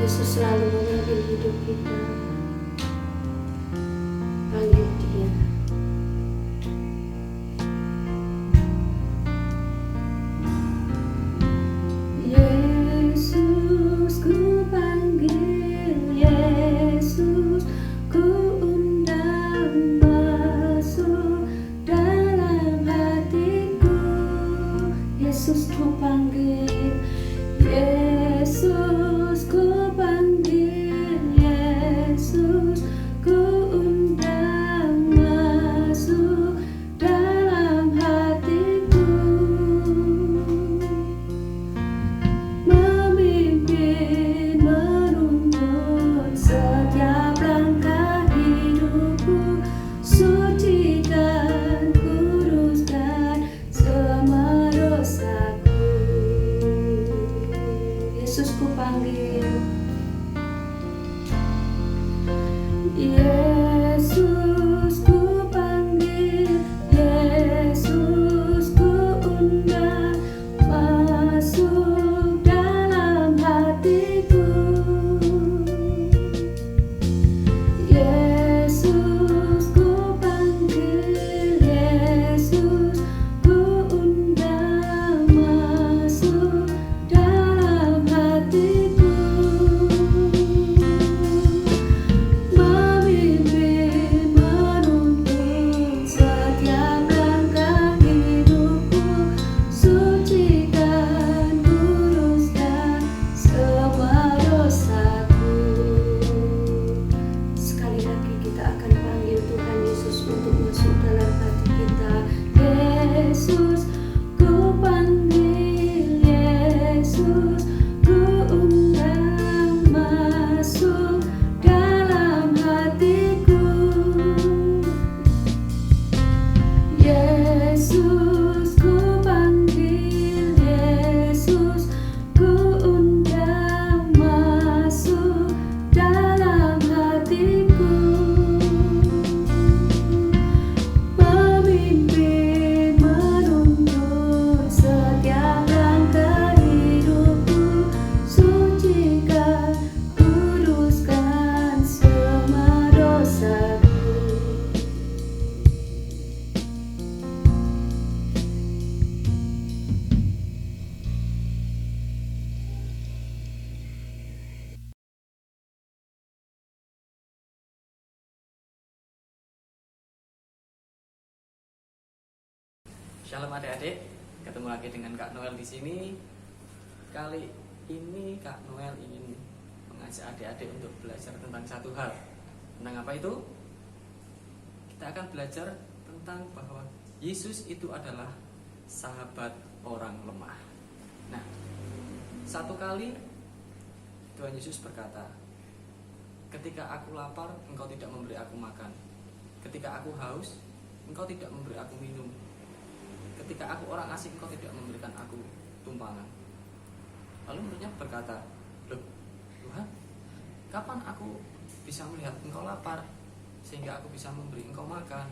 Yesus selalu memimpin hidup kita. Panggil Dia. Yesus, ku panggil, Yesus, ku undang masuk dalam hatiku. Yesus, ku panggil, Yesus, ku panggil, Yesus, ku undang masuk dalam hatiku. Memimpin, menuntun setiap langkah hidupku, sucikan, kuduskan semua dosaku. Yesus, ku panggil, Yesus, ku panggil, Yesus, ku undang masuk dalam hatiku. Yesus, ku panggil, Yesus, ku undang masuk dalam hatiku. Memimpin, menuntun setiap langkah hidupku, sucikan, kuduskan semua dosaku. Sekali lagi kita akan panggil Tuhan Yesus untuk masuk dalam hati kita. Yesus, ku panggil, Yesus, ku undang masuk dalam hatiku. Yesus, ku panggil, Yesus, ku undang masuk dalam hatiku. Memimpin, menuntun setiap langkah hidupku, sucikan, kuduskan semua dosaku. Shalom adik-adik, ketemu lagi dengan Kak Noel di sini. Kali ini Kak Noel ingin mengajak adik-adik untuk belajar tentang satu hal. Tentang apa itu? Kita akan belajar tentang bahwa Yesus itu adalah sahabat orang lemah. Nah, satu kali Tuhan Yesus berkata, ketika aku lapar, engkau tidak memberi aku makan. Ketika aku haus, engkau tidak memberi aku minum. Ketika aku orang asing, engkau tidak memberikan aku tumpangan. Lalu muridnya berkata, loh Tuhan, kapan aku bisa melihat engkau lapar sehingga aku bisa memberi engkau makan?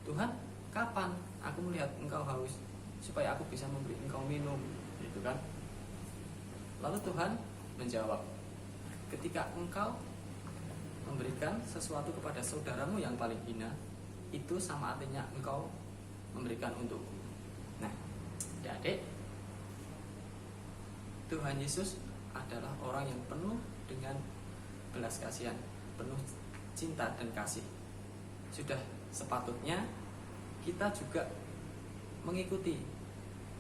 Tuhan, kapan aku melihat engkau haus supaya aku bisa memberi engkau minum? Gitu kan? Lalu Tuhan menjawab, ketika engkau memberikan sesuatu kepada saudaramu yang paling hina, itu sama artinya engkau memberikan untukku. Nah, adik-adik, Tuhan Yesus adalah orang yang penuh dengan belas kasihan, penuh cinta dan kasih. Sudah sepatutnya kita juga mengikuti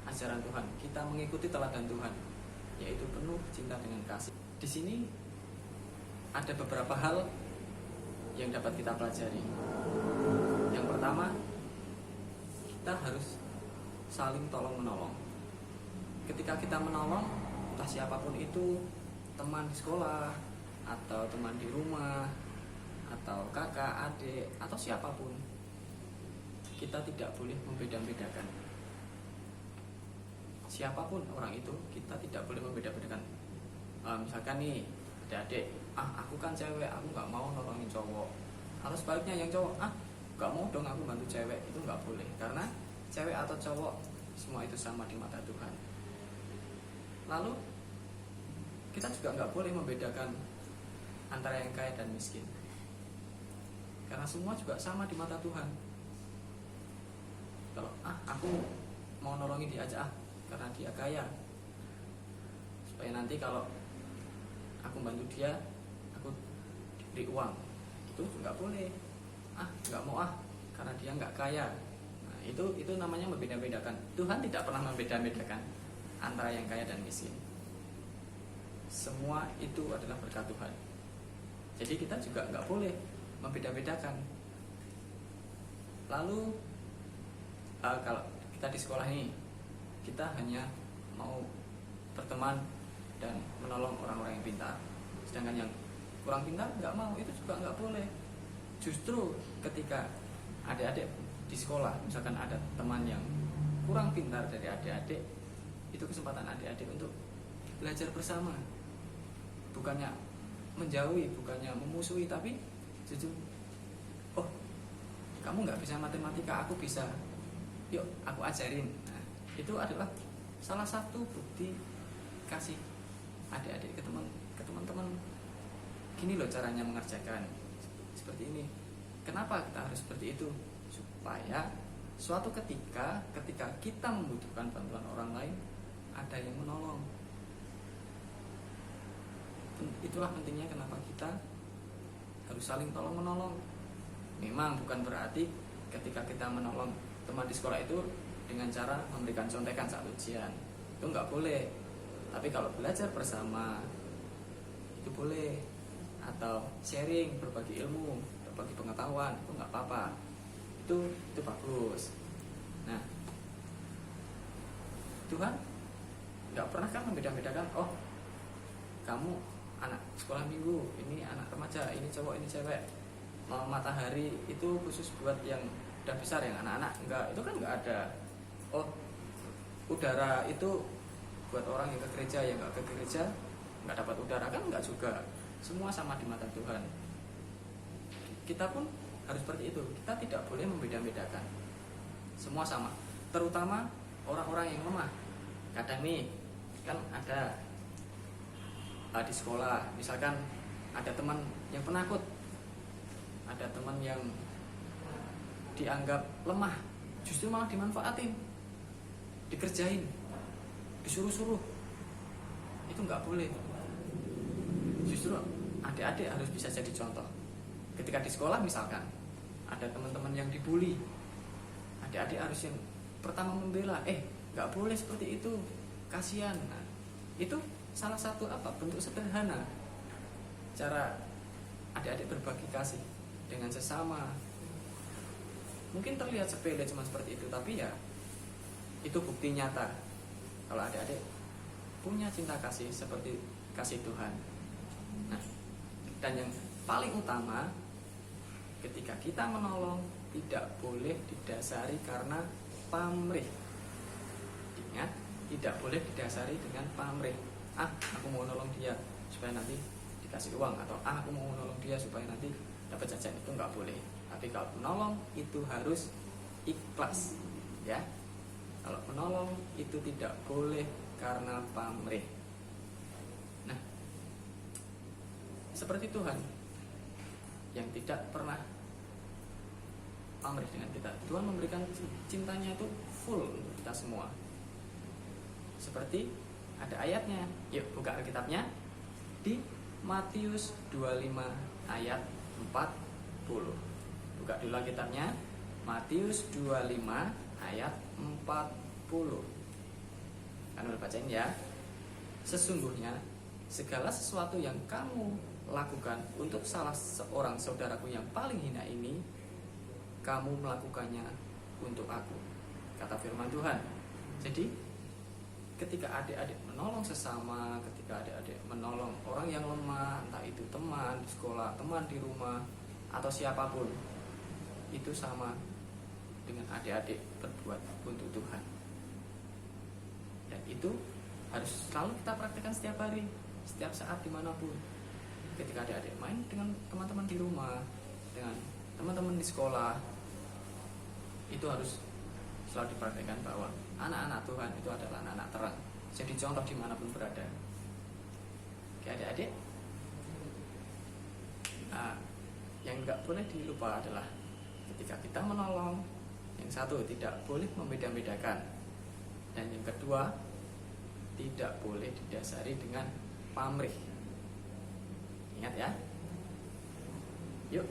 ajaran Tuhan, kita mengikuti teladan Tuhan, yaitu penuh cinta dengan kasih. Di sini ada beberapa hal yang dapat kita pelajari. Yang pertama, kita harus saling tolong-menolong. Ketika kita menolong, entah siapapun itu, teman di sekolah, atau teman di rumah, atau kakak, adik, atau siapapun, kita tidak boleh membeda-bedakan. Siapapun orang itu, kita tidak boleh membeda-bedakan. Misalkan nih, adik-adik, aku kan cewek, aku gak mau nolongin cowok. Atau sebaliknya yang cowok, gak mau dong aku bantu cewek. Itu gak boleh, karena cewek atau cowok semua itu sama di mata Tuhan. Lalu kita juga nggak boleh membedakan antara yang kaya dan miskin, karena semua juga sama di mata Tuhan. Kalau aku mau nolongin dia aja karena dia kaya, supaya nanti kalau aku bantu dia aku diberi uang, itu nggak boleh. Nggak mau karena dia nggak kaya. Nah, itu namanya membeda-bedakan. Tuhan tidak pernah membeda-bedakan antara yang kaya dan miskin. Semua itu adalah berkat Tuhan. Jadi kita juga nggak boleh membeda-bedakan. Lalu kalau kita di sekolah ini, kita hanya mau berteman dan menolong orang-orang yang pintar, sedangkan yang kurang pintar nggak mau, itu juga nggak boleh. Justru ketika adik-adik di sekolah, misalkan ada teman yang kurang pintar dari adik-adik, itu kesempatan adik-adik untuk belajar bersama, bukannya menjauhi, bukannya memusuhi, tapi jujur, kamu nggak bisa matematika, aku bisa, yuk aku ajarin. Nah, itu adalah salah satu bukti kasih adik-adik ke teman-teman. Gini loh caranya mengerjakan, seperti ini. Kenapa kita harus seperti itu? Supaya suatu ketika kita membutuhkan bantuan orang lain, ada yang menolong. Itulah pentingnya kenapa kita harus saling tolong menolong. Memang bukan berarti ketika kita menolong teman di sekolah itu dengan cara memberikan contekan saat ujian, itu nggak boleh. Tapi kalau belajar bersama itu boleh, atau sharing, berbagi ilmu, berbagi pengetahuan, itu nggak apa-apa. Itu bagus. Nah, Tuhan nggak pernah kan membeda-bedakan. Kamu anak sekolah minggu, ini anak remaja, ini cowok, ini cewek. Matahari itu khusus buat yang udah besar, yang anak-anak enggak, itu kan nggak ada. Udara itu buat orang yang ke gereja, yang nggak ke gereja nggak dapat udara, kan nggak juga. Semua sama di mata Tuhan. Kita pun harus seperti itu. Kita tidak boleh membeda-bedakan. Semua sama. Terutama orang-orang yang lemah. Kadang nih kan ada di sekolah, misalkan ada teman yang penakut, ada teman yang dianggap lemah, justru malah dimanfaatin, dikerjain, disuruh-suruh. Itu nggak boleh. Justru adik-adik harus bisa jadi contoh. Ketika di sekolah misalkan ada teman-teman yang dibully, adik-adik harus yang pertama membela. Nggak boleh seperti itu, kasihan. Nah, itu salah satu bentuk sederhana cara adik-adik berbagi kasih dengan sesama. Mungkin terlihat sepele cuma seperti itu, tapi ya itu bukti nyata kalau adik-adik punya cinta kasih seperti kasih Tuhan. Nah, dan yang paling utama, ketika kita menolong tidak boleh didasari karena pamrih. Ingat, tidak boleh didasari dengan pamrih. Aku mau nolong dia supaya nanti dikasih uang, atau aku mau nolong dia supaya nanti dapat jajan. Itu nggak boleh. Tapi kalau menolong itu harus ikhlas, ya. Kalau menolong itu tidak boleh karena pamrih. Nah, seperti Tuhan yang tidak pernah pamrih dengan kita. Tuhan memberikan cintanya itu full untuk kita semua. Seperti ada ayatnya. Yuk buka Alkitabnya di Matius 25 ayat 40. Buka dulu Alkitabnya, Matius 25 ayat 40. Kan udah bacain ya. Sesungguhnya segala sesuatu yang kamu lakukan untuk salah seorang saudaraku yang paling hina ini, kamu melakukannya untuk aku, kata firman Tuhan. Jadi ketika adik-adik menolong sesama, ketika adik-adik menolong orang yang lemah, entah itu teman di sekolah, teman di rumah, atau siapapun, itu sama dengan adik-adik berbuat untuk Tuhan. Dan itu harus selalu kita praktekkan setiap hari, setiap saat, dimanapun. Ketika adik-adik main dengan teman-teman di rumah, dengan teman-teman di sekolah, itu harus selalu dipraktekkan bahwa anak-anak Tuhan itu adalah anak-anak terang, jadi contoh dimanapun berada. Oke adik-adik, nah, yang nggak boleh dilupa adalah ketika kita menolong, yang satu tidak boleh membeda-bedakan, dan yang kedua tidak boleh didasari dengan pamrih. Ingat ya. Yuk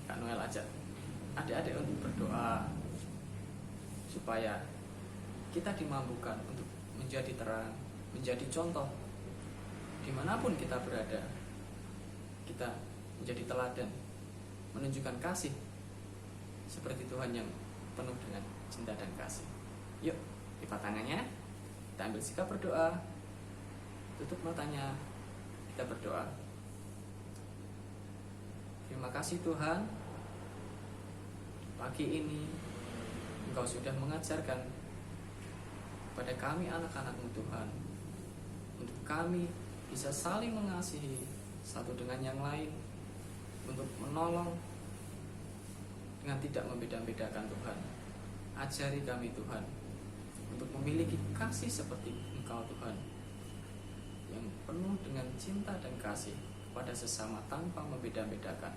Kak Noel ajak adik-adik untuk berdoa supaya kita dimampukan untuk menjadi terang, menjadi contoh dimanapun kita berada. Kita menjadi teladan, menunjukkan kasih seperti Tuhan yang penuh dengan cinta dan kasih. Yuk, lipat tangannya, kita ambil sikap berdoa, tutup matanya, kita berdoa. Terima kasih Tuhan, pagi ini Engkau sudah mengajarkan kepada kami anak-anak-Mu Tuhan, untuk kami bisa saling mengasihi satu dengan yang lain, untuk menolong dengan tidak membeda-bedakan Tuhan. Ajari kami Tuhan untuk memiliki kasih seperti Engkau Tuhan, yang penuh dengan cinta dan kasih kepada sesama tanpa membeda-bedakan.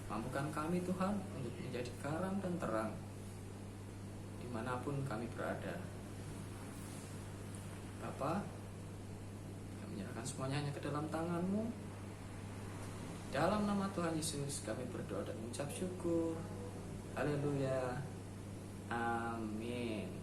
Mampukan kami Tuhan untuk menjadi garam dan terang dimanapun kami berada. Bapa, kami menyerahkan semuanya hanya ke dalam tangan-Mu. Dalam nama Tuhan Yesus kami berdoa dan mengucap syukur. Haleluya. Amin.